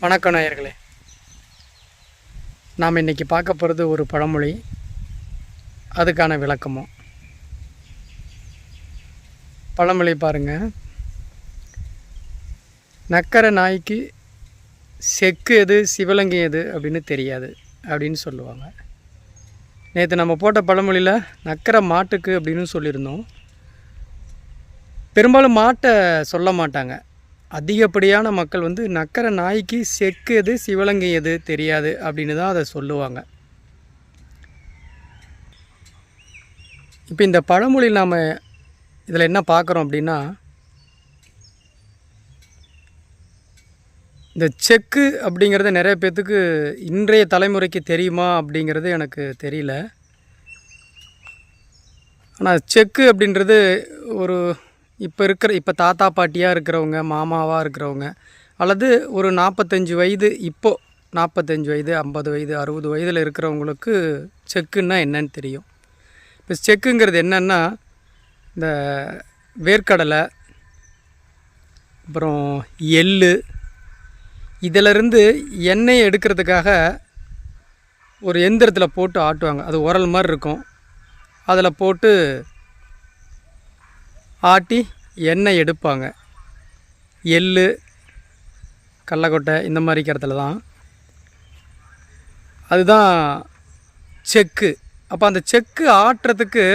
வணக்கம் நேயர்களே. நாம் இன்றைக்கி பார்க்க போகிறது ஒரு பழமொழி, அதுக்கான விளக்கமும். பழமொழி பாருங்கள். நக்கரை நாய்க்கு செக்கு எது சிவலங்கி எது அப்படின்னு தெரியாது அப்படின்னு சொல்லுவாங்க. நேற்று நம்ம போட்ட பழமொழியில் நக்கரை மாட்டுக்கு அப்படின்னு சொல்லியிருந்தோம். பெரும்பாலும் மாட்டை சொல்ல மாட்டாங்க. அதிகப்படியான மக்கள் நக்கரை நாய்க்கு செக்கு எது சிவலங்கை எது தெரியாது அப்படின்னு தான் அதை சொல்லுவாங்க. இப்போ இந்த பழமொழியில் நாம் இதில் என்ன பார்க்குறோம் அப்படின்னா, இந்த செக்கு அப்படிங்கிறது நிறைய பேர்த்துக்கு இன்றைய தலைமுறைக்கு தெரியுமா அப்படிங்கிறது எனக்கு தெரியல. ஆனால் செக்கு அப்படின்றது இப்போ தாத்தா பாட்டியாக இருக்கிறவங்க, மாமாவாக இருக்கிறவங்க, அல்லது ஒரு 45 வயது, இப்போது 45 வயது, 50 வயது, 60 வயதில் இருக்கிறவங்களுக்கு செக்குன்னா என்னன்னு தெரியும். இப்போ செக்குங்கிறது என்னென்னா, இந்த வேர்க்கடலை, அப்புறம் எள்ளு, இதிலிருந்து எண்ணெய் எடுக்கிறதுக்காக ஒரு எந்திரத்தில் போட்டு ஆட்டுவாங்க. அது உரல் மாதிரி இருக்கும். அதில் போட்டு ஆட்டி எண்ணெய் எடுப்பாங்க. எள்ளு, கடலக்கொட்டை இந்த மாதிரி இடத்துல தான். அதுதான் செக்கு. அப்போ அந்த செக்கு ஆட்டுறதுக்கு,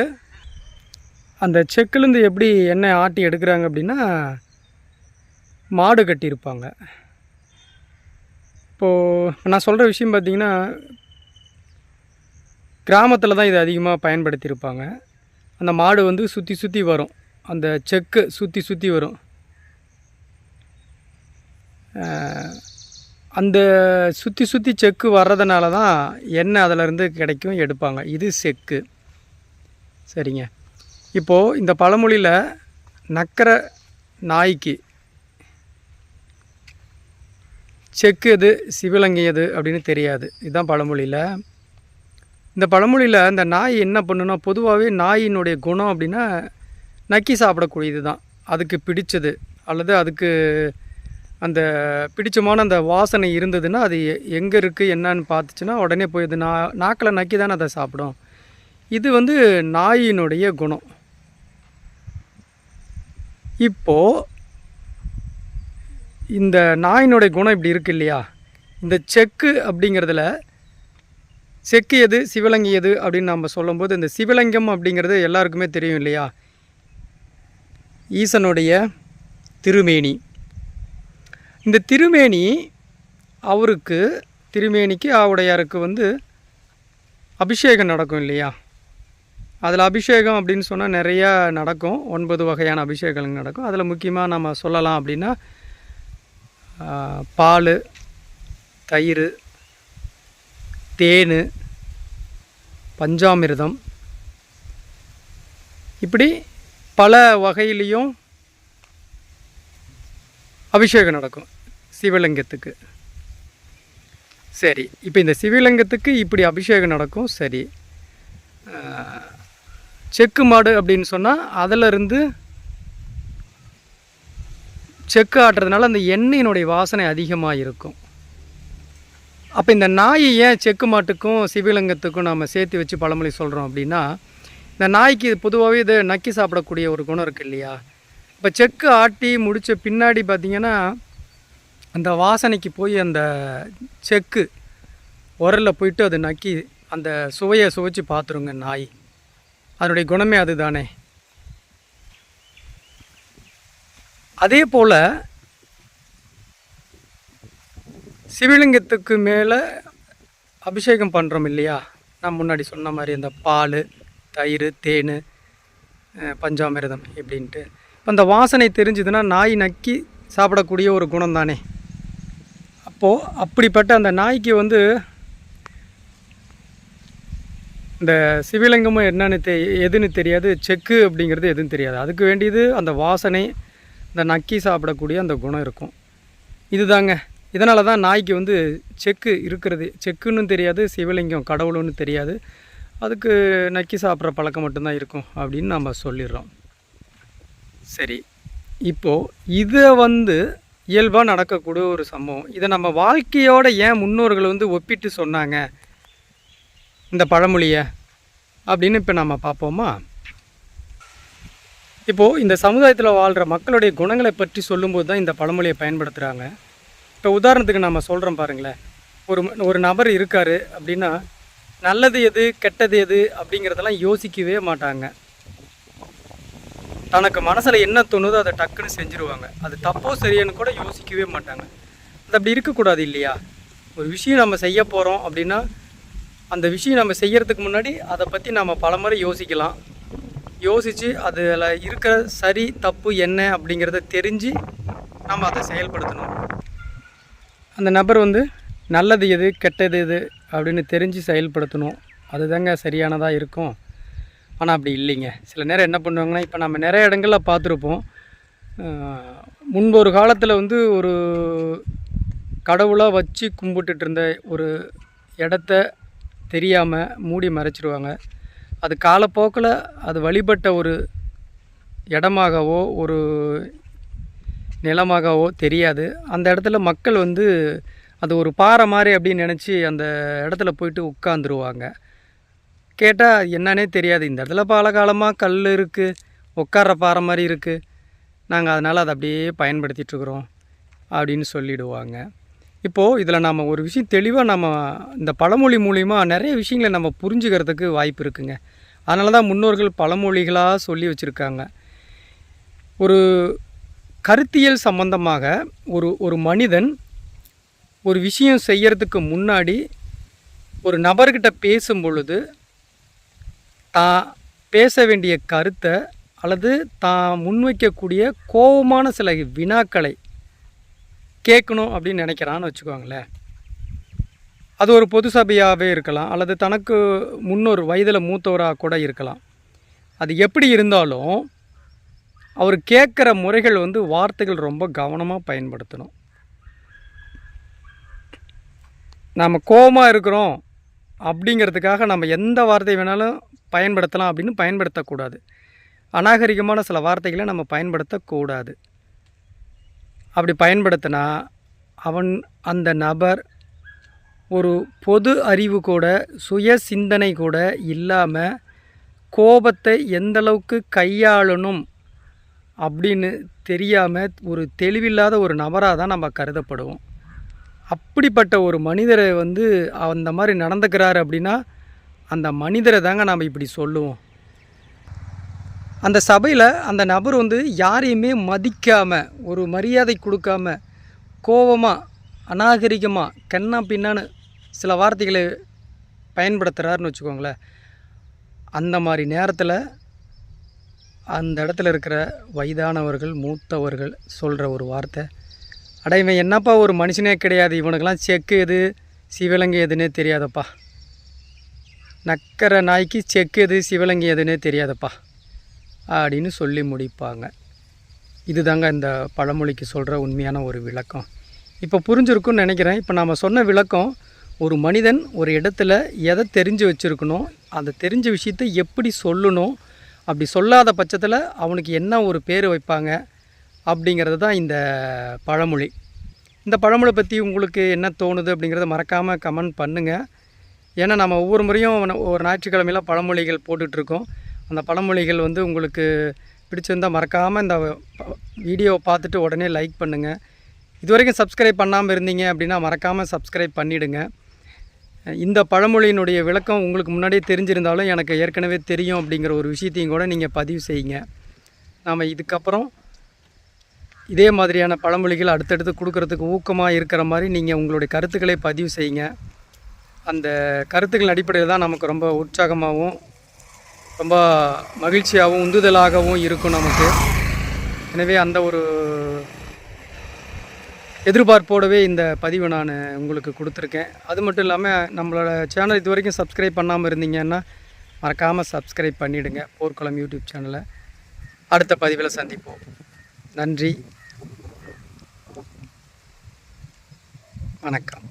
அந்த செக்குலேருந்து எப்படி எண்ணெய் ஆட்டி எடுக்கிறாங்க அப்படின்னா, மாடு கட்டியிருப்பாங்க. இப்போது நான் சொல்கிற விஷயம் பார்த்திங்கன்னா, கிராமத்தில் தான் இது அதிகமாக பயன்படுத்தியிருப்பாங்க. அந்த மாடு சுற்றி சுற்றி வரும், அந்த செக்கு சுற்றி சுற்றி வரும். அந்த சுற்றி சுற்றி செக்கு வர்றதுனால தான் எண்ணெய் அதிலேருந்து கிடைக்கும், எடுப்பாங்க. இது செக்கு. சரிங்க. இப்போது இந்த பழமொழியில் நக்கரை நாய்க்கு செக்கு எது சிவலங்கை எது அப்படின்னு தெரியாது. இதுதான் பழமொழியில். இந்த பழமொழியில் இந்த நாய் என்ன பண்ணுன்னா, பொதுவாகவே நாயினுடைய குணம் அப்படின்னா நக்கி சாப்பிடக்கூடியது தான். அதுக்கு பிடிச்சது, அல்லது அதுக்கு அந்த பிடிச்சமான அந்த வாசனை இருந்ததுன்னா, அது எங்கே இருக்குது என்னன்னு பார்த்துச்சுன்னா உடனே போய் அது நாக்கில் நக்கி தானே அதை சாப்பிடும். இது நாயினுடைய குணம். இப்போது இந்த நாயினுடைய குணம் இப்படி இருக்கு இல்லையா, இந்த செக்கு அப்படிங்கிறதுல செக்கு எது சிவலங்கி எது அப்படின்னு நம்ம சொல்லும்போது, இந்த சிவலிங்கம் அப்படிங்கிறது எல்லாருக்குமே தெரியும் இல்லையா, ஈசனுடைய திருமேனி. இந்த திருமேனி திருமேனிக்கு ஆவுடையாருக்கு அபிஷேகம் நடக்கும் இல்லையா. அதில் அபிஷேகம் அப்படின்னு சொன்னால் நிறையா நடக்கும். 9 வகையான அபிஷேகங்கள் நடக்கும். அதில் முக்கியமாக நம்ம சொல்லலாம் அப்படின்னா, பால், தயிர், தேன், பஞ்சாமிர்தம், இப்படி பல வகையிலையும் அபிஷேகம் நடக்கும் சிவலிங்கத்துக்கு. சரி, இப்போ இந்த சிவலிங்கத்துக்கு இப்படி அபிஷேகம் நடக்கும். சரி, செக்கு மாடு அப்படின்னு சொன்னால் அதிலிருந்து செக்கு ஆட்டுறதுனால அந்த எண்ணெயினுடைய வாசனை அதிகமாக இருக்கும். அப்போ இந்த நாயை ஏன் செக்கு மாட்டுக்கும் சிவலிங்கத்துக்கும் நாம் சேர்த்து வச்சு பழமொழி சொல்கிறோம் அப்படின்னா, இந்த நாய்க்கு பொதுவாகவே இதை நக்கி சாப்பிடக்கூடிய ஒரு குணம் இருக்குது இல்லையா. இப்போ செக்கு ஆட்டி முடித்த பின்னாடி பார்த்திங்கன்னா, அந்த வாசனைக்கு போய் அந்த செக்கு உரலில் போயிட்டு அது நக்கி அந்த சுவையை சுவைச்சு பார்த்துருங்க நாய். அதனுடைய குணமே அது தானே. அதே போல் சிவலிங்கத்துக்கு மேலே அபிஷேகம் பண்ணுறோம் இல்லையா, நான் முன்னாடி சொன்ன மாதிரி அந்த பால், தயிர், தேன், பஞ்சாமிர்தம் இப்படின்ட்டு. இப்போ அந்த வாசனை தெரிஞ்சுதுன்னா நாய் நக்கி சாப்பிடக்கூடிய ஒரு குணம் தானே. அப்போது அப்படிப்பட்ட அந்த நாய்க்கு இந்த சிவலிங்கமும் என்னன்னு எதுன்னு தெரியாது, செக்கு அப்படிங்கிறது எதுன்னு தெரியாது. அதுக்கு வேண்டியது அந்த வாசனை, இந்த நக்கி சாப்பிடக்கூடிய அந்த குணம் இருக்கும். இதுதாங்க. இதனால தான் நாய்க்கு செக்கு இருக்கிறது, செக்குன்னு தெரியாது, சிவலிங்கம் கடவுளுன்னு தெரியாது, அதுக்கு நக்கி சாப்பிட்ற பழக்கம் மட்டும்தான் இருக்கும் அப்படின்னு நம்ம சொல்லிடுறோம். சரி, இப்போது இதை இயல்பாக நடக்கக்கூடிய ஒரு சம்பவம். இதை நம்ம வாழ்க்கையோட ஏன் முன்னோர்கள் வந்து ஒப்பிட்டு சொன்னாங்க இந்த பழமொழியை அப்படின்னு இப்போ நம்ம பார்ப்போமா? இப்போது இந்த சமுதாயத்தில் வாழ்கிற மக்களுடைய குணங்களை பற்றி சொல்லும்போது தான் இந்த பழமொழியை பயன்படுத்துகிறாங்க. இப்போ உதாரணத்துக்கு நம்ம சொல்கிறோம் பாருங்களேன். ஒரு நபர் இருக்கார் அப்படின்னா, நல்லது எது கெட்டது எது அப்படிங்கிறதெல்லாம் யோசிக்கவே மாட்டாங்க. தனக்கு மனசில் என்ன தோணுதோ அதை டக்குன்னு செஞ்சுருவாங்க. அது தப்போ சரியானு கூட யோசிக்கவே மாட்டாங்க. அது அப்படி இருக்கக்கூடாது இல்லையா? ஒரு விஷயம் நம்ம செய்ய போகிறோம் அப்படின்னா, அந்த விஷயம் நம்ம செய்கிறதுக்கு முன்னாடி அதை பற்றி நம்ம பலமுறை யோசிக்கலாம். யோசித்து அதில் இருக்கிற சரி தப்பு என்ன அப்படிங்கிறத தெரிஞ்சு நம்ம அதை செயல்படுத்தணும். அந்த நபர் வந்து நல்லது எது கெட்டது எது அப்படின்னு தெரிஞ்சு செயல்படுத்தணும். அதுதாங்க சரியானதாக இருக்கும். ஆனால் அப்படி இல்லைங்க. சில நேரம் என்ன பண்ணுவாங்கன்னா, இப்போ நம்ம நிறைய இடங்களில் பார்த்துருப்போம். முன்பு ஒரு காலத்தில் வந்து ஒரு கடவுளாக வச்சு கும்பிட்டுட்டு இருந்த ஒரு இடத்த தெரியாமல் மூடி மறைச்சிருவாங்க. அது காலப்போக்கில் அது வழிபட்ட ஒரு இடமாகவோ ஒரு நிலமாகவோ தெரியாது. அந்த இடத்துல மக்கள் வந்து அது ஒரு பாறை மாதிரி அப்படின்னு நினச்சி அந்த இடத்துல போயிட்டு உட்காந்துருவாங்க. கேட்டால் என்னன்னே தெரியாது. இந்த இடத்துல பல காலமாக கல் இருக்குது, உட்கார்ற பாறை மாதிரி இருக்குது, நாங்கள் அதனால் அதை அப்படியே பயன்படுத்திகிட்ருக்குறோம் அப்படின்னு சொல்லிவிடுவாங்க. இப்போது இதில் நம்ம ஒரு விஷயம் தெளிவாக நம்ம இந்த பழமொழி மூலிமா நிறைய விஷயங்களை நம்ம புரிஞ்சுக்கிறதுக்கு வாய்ப்பு இருக்குங்க. அதனால தான் முன்னோர்கள் பழமொழிகளாக சொல்லி வச்சுருக்காங்க. ஒரு கருத்தியல் சம்பந்தமாக ஒரு மனிதன் ஒரு விஷயம் செய்கிறதுக்கு முன்னாடி ஒரு நபர்கிட்ட பேசும் பொழுது தான் பேச வேண்டிய கருத்தை அல்லது தான் முன்வைக்கக்கூடிய கோபமான சில வினாக்களை கேட்கணும் அப்படின்னு நினைக்கிறான்னு வச்சுக்கோங்களேன். அது ஒரு பொது சபையாகவே இருக்கலாம், அல்லது தனக்கு முன்னோர் வயதில் மூத்தவராக கூட இருக்கலாம். அது எப்படி இருந்தாலும் அவர் கேட்குற முறைகள் வந்து வார்த்தைகள் ரொம்ப கவனமாக பயன்படுத்தணும். நாம் கோபமாக இருக்கிறோம் அப்படிங்கிறதுக்காக நம்ம எந்த வார்த்தை வேணாலும் பயன்படுத்தலாம் அப்படின்னு பயன்படுத்தக்கூடாது. அநாகரிகமான சில வார்த்தைகளை நம்ம பயன்படுத்தக்கூடாது. அப்படி பயன்படுத்தினா அந்த நபர் ஒரு பொது அறிவு கூட சுய சிந்தனை கூட இல்லாமல் கோபத்தை எந்தளவுக்கு கையாளணும் அப்படின்னு தெரியாமல் ஒரு தெளிவில்லாத ஒரு நபராக தான் நம்ம கருதப்படுவோம். அப்படிப்பட்ட ஒரு மனிதரை வந்து அந்த மாதிரி நடந்துக்கிறாரு அப்படின்னா அந்த மனிதரை தாங்க நாம் இப்படி சொல்லுவோம். அந்த சபையில் அந்த நபர் வந்து யாரையுமே மதிக்காமல் ஒரு மரியாதை கொடுக்காம கோபமாக அநாகரிகமாக கண்ணா பின்னான்னு சில வார்த்தைகளை பயன்படுத்துகிறாருன்னு வச்சுக்கோங்களேன். அந்த மாதிரி நேரத்தில் அந்த இடத்துல இருக்கிற வயதானவர்கள் மூத்தவர்கள் சொல்கிற ஒரு வார்த்தை, அட இவன் என்னப்பா ஒரு மனுஷனே கிடையாது, இவனுக்கெல்லாம் செக்கு எது சிவலங்கை எதுன்னே தெரியாதப்பா, நக்கற நாய்க்கு செக்கு எது சிவலங்கை எதுன்னே தெரியாதப்பா அப்படின்னு சொல்லி முடிப்பாங்க. இதுதாங்க இந்த பழமொழிக்கு சொல்கிற உண்மையான ஒரு விளக்கம். இப்போ புரிஞ்சிருக்குன்னு நினைக்கிறேன். இப்போ நாம் சொன்ன விளக்கம், ஒரு மனிதன் ஒரு இடத்துல எதை தெரிஞ்சு வச்சுருக்கணும், அந்த தெரிஞ்ச விஷயத்தை எப்படி சொல்லணும், அப்படி சொல்லாத பட்சத்தில் அவனுக்கு என்ன ஒரு பேர் வைப்பாங்க அப்படிங்கிறது தான் இந்த பழமொழி. இந்த பழமொழி பற்றி உங்களுக்கு என்ன தோணுது அப்படிங்கிறத மறக்காமல் கமெண்ட் பண்ணுங்கள். ஏன்னா நம்ம ஒவ்வொரு முறையும் ஒரு ஞாயிற்றுக்கிழமையில் பழமொழிகள் போட்டுட்ருக்கோம். அந்த பழமொழிகள் வந்து உங்களுக்கு பிடிச்சிருந்தால் மறக்காமல் இந்த வீடியோவை பார்த்துட்டு உடனே லைக் பண்ணுங்கள். இது வரைக்கும் சப்ஸ்கிரைப் பண்ணாமல் இருந்தீங்க அப்படின்னா மறக்காமல் சப்ஸ்கிரைப் பண்ணிவிடுங்க. இந்த பழமொழியினுடைய விளக்கம் உங்களுக்கு முன்னாடியே தெரிஞ்சிருந்தாலும் எனக்கு ஏற்கனவே தெரியும் அப்படிங்கிற ஒரு விஷயத்தையும் கூட நீங்கள் பதிவு செய்யுங்க. நாம் இதுக்கப்புறம் இதே மாதிரியான பழமொழிகள் அடுத்தடுத்து கொடுக்கறதுக்கு ஊக்கமாக இருக்கிற மாதிரி நீங்கள் உங்களுடைய கருத்துக்களை பதிவு செய்யுங்க. அந்த கருத்துக்களின் அடிப்படையில் தான் நமக்கு ரொம்ப உற்சாகமாகவும் ரொம்ப மகிழ்ச்சியாகவும் உந்துதலாகவும் இருக்கும் நமக்கு. எனவே அந்த ஒரு எதிர்பார்ப்போடவே இந்த பதிவை நான் உங்களுக்கு கொடுத்துருக்கேன். அது மட்டும் இல்லாமல் நம்மளோட சேனல் இது வரைக்கும் சப்ஸ்கிரைப் பண்ணாமல் இருந்தீங்கன்னா மறக்காமல் சப்ஸ்கிரைப் பண்ணிவிடுங்க. போர்க்குளம் யூடியூப் சேனலை. அடுத்த பதிவில் சந்திப்போம். நன்றி, வணக்கம்.